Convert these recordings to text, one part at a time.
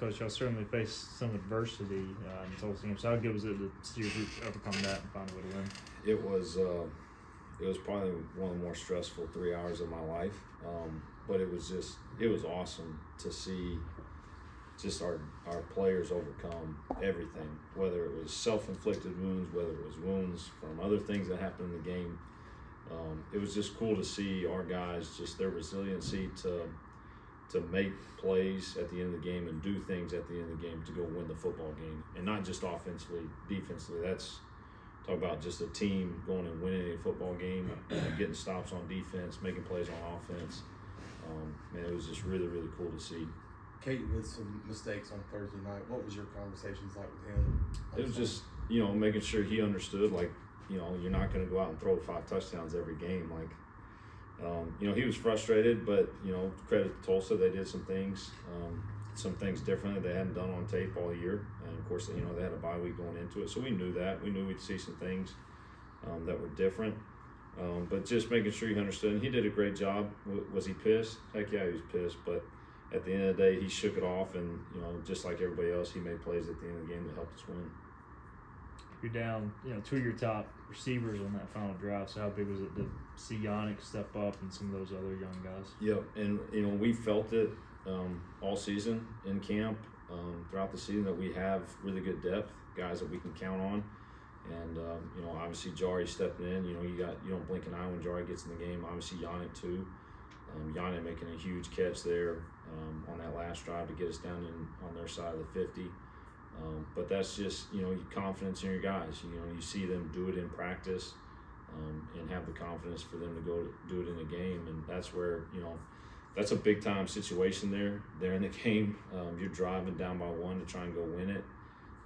Coach, y'all certainly faced some adversity in this whole team. So how good was it to see you overcome that and find a way to win? It was probably one of the more stressful 3 hours of my life, but it was awesome to see just our players overcome everything, whether it was self-inflicted wounds, whether it was wounds from other things that happened in the game. It was just cool to see our guys, just their resiliency to make plays at the end of the game and do things at the end of the game to go win the football game, and not just offensively, defensively. That's talk about just a team going and winning a football game, getting stops on defense, making plays on offense. Man, it was just really, really cool to see. Kate with some mistakes on Thursday night. What was your conversations like with him? It was just, making sure he understood, like, you're not going to go out and throw 5 touchdowns every game. Like, he was frustrated, but, credit to Tulsa, they did some things differently they hadn't done on tape all year. And of course, they had a bye week going into it. So we knew that. We knew we'd see some things that were different. But just making sure he understood. And he did a great job. Was he pissed? Heck yeah, he was pissed. But at the end of the day, he shook it off. And, just like everybody else, he made plays at the end of the game that helped us win. You're down, 2 of your top receivers on that final drive. So how big was it to see Yannick step up and some of those other young guys? Yep, and we felt it all season in camp, throughout the season, that we have really good depth, guys that we can count on. And obviously Jari stepping in. You don't blink an eye when Jari gets in the game. Obviously Yannick too. Yannick making a huge catch there on that last drive to get us down on their side of the 50. But that's just, confidence in your guys. You see them do it in practice and have the confidence for them to go do it in a game. And that's where, that's a big time situation there. They're in the game. You're driving down by 1 to try and go win it.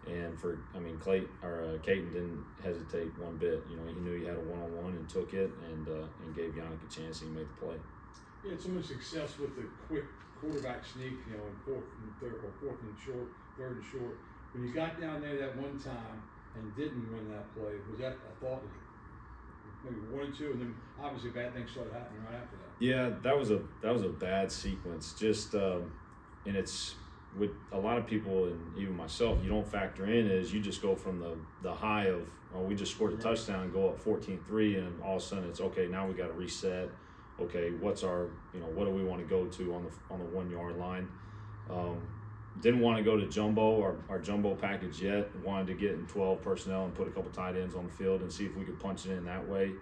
And Caden didn't hesitate one bit. He knew he had a one-on-one and took it and gave Yannick a chance, and he made the play. You had so much success with the quick quarterback sneak, in fourth and third, or fourth and short, third and short. When you got down there that one time and didn't win that play, was that a thought that maybe 1 and 2, and then obviously bad things started happening right after that? Yeah, that was a bad sequence. Just and it's with a lot of people and even myself, you don't factor in is you just go from the high of, we just scored a touchdown and go up 14-3, and all of a sudden it's okay, now we got to reset. Okay, what's our, what do we want to go to on the 1 yard line? Didn't want to go to jumbo, our jumbo package yet. Wanted to get in 12 personnel and put a couple tight ends on the field and see if we could punch it in that way.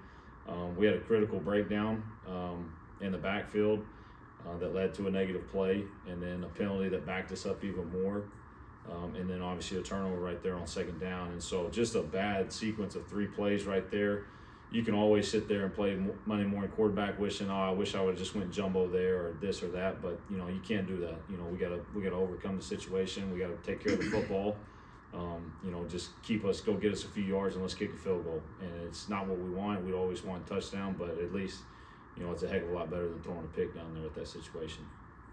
We had a critical breakdown in the backfield that led to a negative play, and then a penalty that backed us up even more. And then obviously a turnover right there on 2nd down. And so just a bad sequence of 3 plays right there. You can always sit there and play Monday morning quarterback wishing, I wish I would have just went jumbo there or this or that, but you can't do that. We gotta overcome the situation. We gotta take care of the football. Just go get us a few yards and let's kick a field goal. And it's not what we want. We'd always want a touchdown, but at least it's a heck of a lot better than throwing a pick down there at that situation.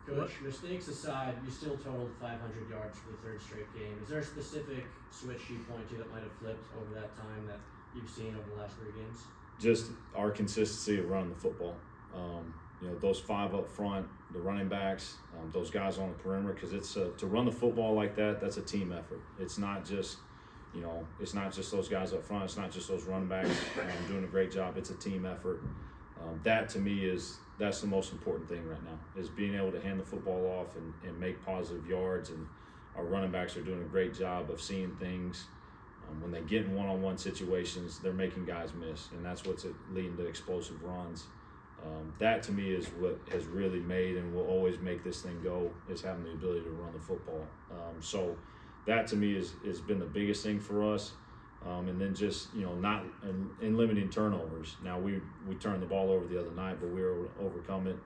Coach, mistakes aside, you still totaled 500 yards for the 3rd straight game. Is there a specific switch you point to that might have flipped over that time that you've seen over the last 3 games? Just our consistency of running the football. Those 5 up front, the running backs, those guys on the perimeter, because it's to run the football like that. That's a team effort. It's not just, it's not just those guys up front. It's not just those running backs doing a great job. It's a team effort. That to me that's the most important thing right now, is being able to hand the football off and make positive yards. And our running backs are doing a great job of seeing things. When they get in one-on-one situations, they're making guys miss, and that's what's leading to explosive runs. That to me is what has really made and will always make this thing go, is having the ability to run the football. So that to me has been the biggest thing for us. And then just, not in limiting turnovers. Now we turned the ball over the other night, but we were able to overcome it,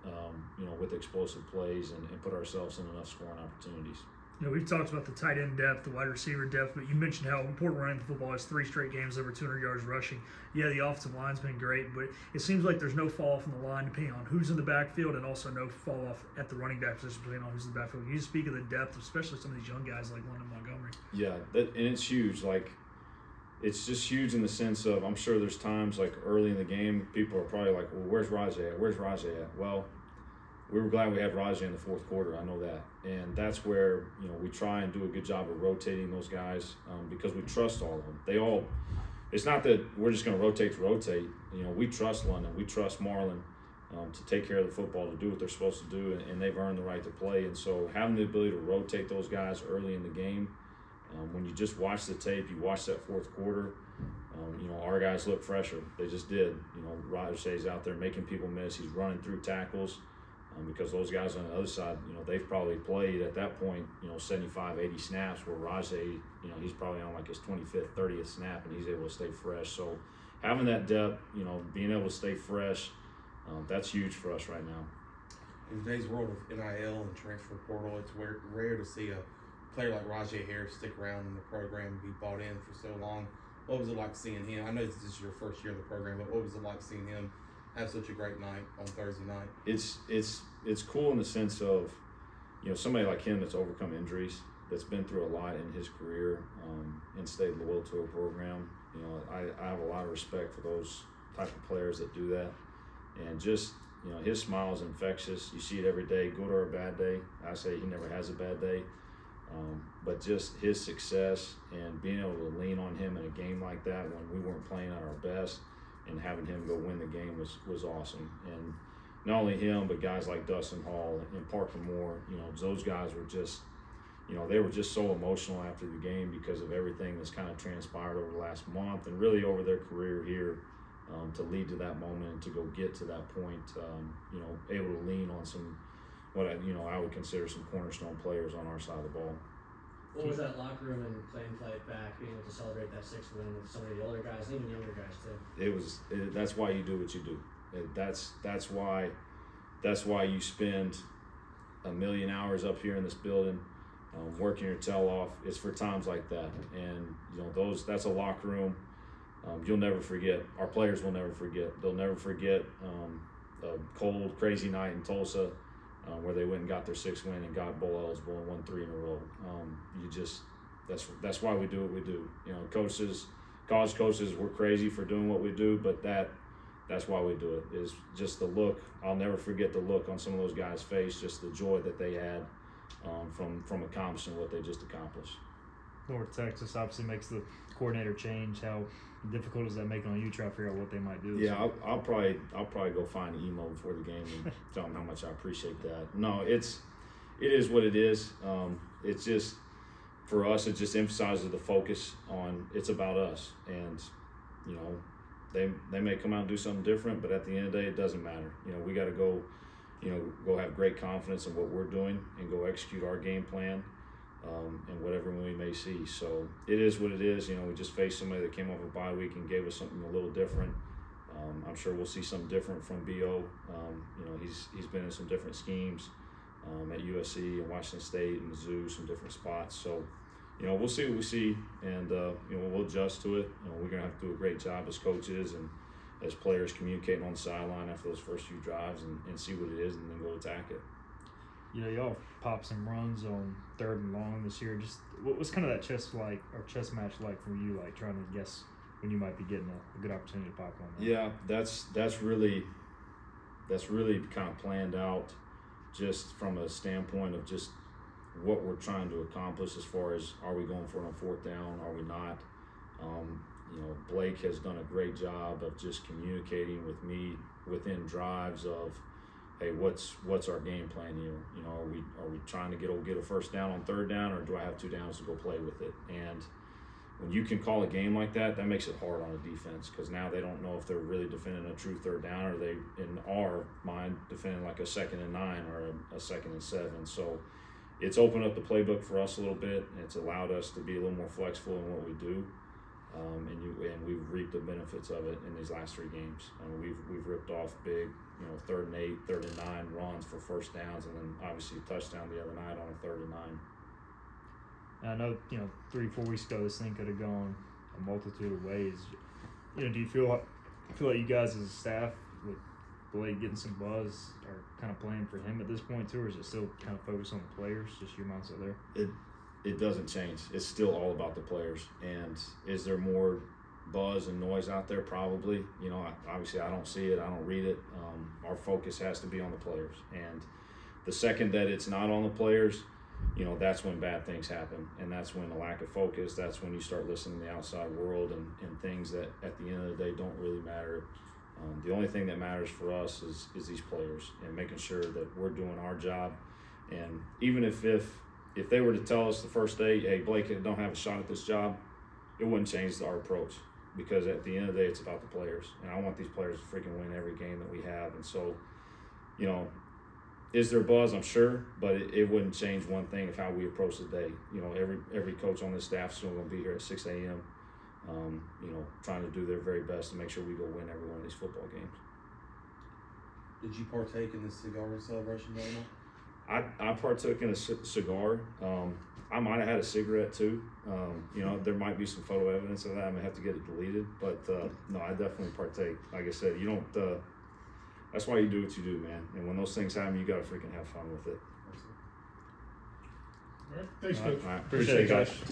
with explosive plays and put ourselves in enough scoring opportunities. We've talked about the tight end depth, the wide receiver depth, but you mentioned how important running the football is. 3 straight games over 200 yards rushing. Yeah, the offensive line's been great, but it seems like there's no fall off in the line depending on who's in the backfield, and also no fall off at the running back position depending on who's in the backfield. Can you speak of the depth, especially some of these young guys like London Montgomery? Yeah, and it's huge. Like, it's just huge in the sense of, I'm sure there's times like early in the game, people are probably like, well, where's Rajay at? Where's Rajay at? Well, we were glad we had Rajay in the fourth quarter. I know that, and that's where we try and do a good job of rotating those guys because we trust all of them. They all. It's not that we're just going to rotate to rotate. We trust London, we trust Marlon to take care of the football, to do what they're supposed to do, and they've earned the right to play. And so having the ability to rotate those guys early in the game, when you just watch the tape, you watch that fourth quarter. Our guys look fresher. They just did. Rajay's out there making people miss. He's running through tackles because those guys on the other side, they've probably played at that point, 75, 80 snaps, where Rajay, he's probably on like his 25th, 30th snap, and he's able to stay fresh. So having that depth, being able to stay fresh, that's huge for us right now. In today's world of NIL and transfer portal, it's rare to see a player like Rajay Harris stick around in the program and be bought in for so long. What was it like seeing him? I know this is your first year in the program, but what was it like seeing him have such a great night on Thursday night? It's cool in the sense of, somebody like him that's overcome injuries, that's been through a lot in his career, and stayed loyal to a program. I have a lot of respect for those type of players that do that, and just his smile is infectious. You see it every day, good or a bad day. I say he never has a bad day. But just his success and being able to lean on him in a game like that when we weren't playing at our best, and having him go win the game was awesome. And not only him, but guys like Dustin Hall and Parker Moore, those guys were just, they were just so emotional after the game because of everything that's kind of transpired over the last month and really over their career here, to lead to that moment and to go get to that point, able to lean on some, what I would consider some cornerstone players on our side of the ball. What was that locker room and playing play back, being able to celebrate that 6th win with some of the older guys, and even younger guys too? That's why you do what you do. That's why you spend a million hours up here in this building, working your tail off. It's for times like that, and that's a locker room you'll never forget. Our players will never forget. They'll never forget a cold, crazy night in Tulsa. Where they went and got their 6th win and got bowl eligible and won 3 in a row. That's why we do what we do. College coaches, we're crazy for doing what we do, but that's why we do it. Is just the look. I'll never forget the look on some of those guys' face, just the joy that they had from accomplishing what they just accomplished. North Texas obviously makes the coordinator change. How difficult is that making on you trying to figure out what they might do? Yeah, I'll probably go find an email before the game and tell them how much I appreciate that. No, it is what it is. It's just, for us, it just emphasizes the focus on it's about us. And they may come out and do something different, but at the end of the day, it doesn't matter. We got to go have great confidence in what we're doing and go execute our game plan. And whatever we may see. So it is what it is. We just faced somebody that came off a bye week and gave us something a little different. I'm sure we'll see something different from B.O. He's been in some different schemes at USC and Washington State and Mizzou, some different spots. So, we'll see what we see, and we'll adjust to it. We're gonna have to do a great job as coaches and as players communicating on the sideline after those first few drives and see what it is and then go attack it. Y'all popped some runs on 3rd and long this year. Just what was kind of that chess match like for you, like trying to guess when you might be getting a good opportunity to pop on that? Yeah, that's really kind of planned out, just from a standpoint of just what we're trying to accomplish as far as, are we going for it on 4th down, are we not? Blake has done a great job of just communicating with me within drives of, hey, what's our game plan here? Are we trying to get a 1st down on 3rd down, or do I have 2 downs to go play with it? And when you can call a game like that, that makes it hard on a defense, because now they don't know if they're really defending a true 3rd down, or they, in our mind, defending like a 2nd and 9 or a 2nd and 7. So it's opened up the playbook for us a little bit, and it's allowed us to be a little more flexible in what we do. And we've reaped the benefits of it in these last 3 games. We've ripped off big, 3rd and 8, 3rd and 9 runs for 1st downs, and then obviously a touchdown the other night on a 3rd and 9. And I know 3-4 weeks ago this thing could have gone a multitude of ways. Do you feel like you guys as a staff, with Blake getting some buzz, are kind of playing for him at this point too, or is it still kind of focused on the players? Just your mindset there. It doesn't change. It's still all about the players. And is there more buzz and noise out there? Probably. Obviously I don't see it. I don't read it. Our focus has to be on the players. And The second that it's not on the players, you know, that's when bad things happen, and that's when a lack of focus, that's when you start listening to the outside world and things that at the end of the day don't really matter. The only thing that matters for us is these players and making sure that we're doing our job. And even if they were to tell us the first day, hey, Blake don't have a shot at this job, it wouldn't change our approach, because at the end of the day, it's about the players, and I want these players to freaking win every game that we have. And so, you know, is there buzz? I'm sure, but it wouldn't change one thing of how we approach the day. You know, every coach on this staff is still going to be here at 6 a.m., you know, trying to do their very best to make sure we go win every one of these football games. Did you partake in the cigar celebration that night? I partook in a cigar. I might have had a cigarette too. You know, there might be some photo evidence of that. I may have to get it deleted, but no, I definitely partake. Like I said, you don't. That's why you do what you do, man. And when those things happen, you gotta freaking have fun with it. All right, thanks, All right. Coach. All right, Appreciate it, guys. guys.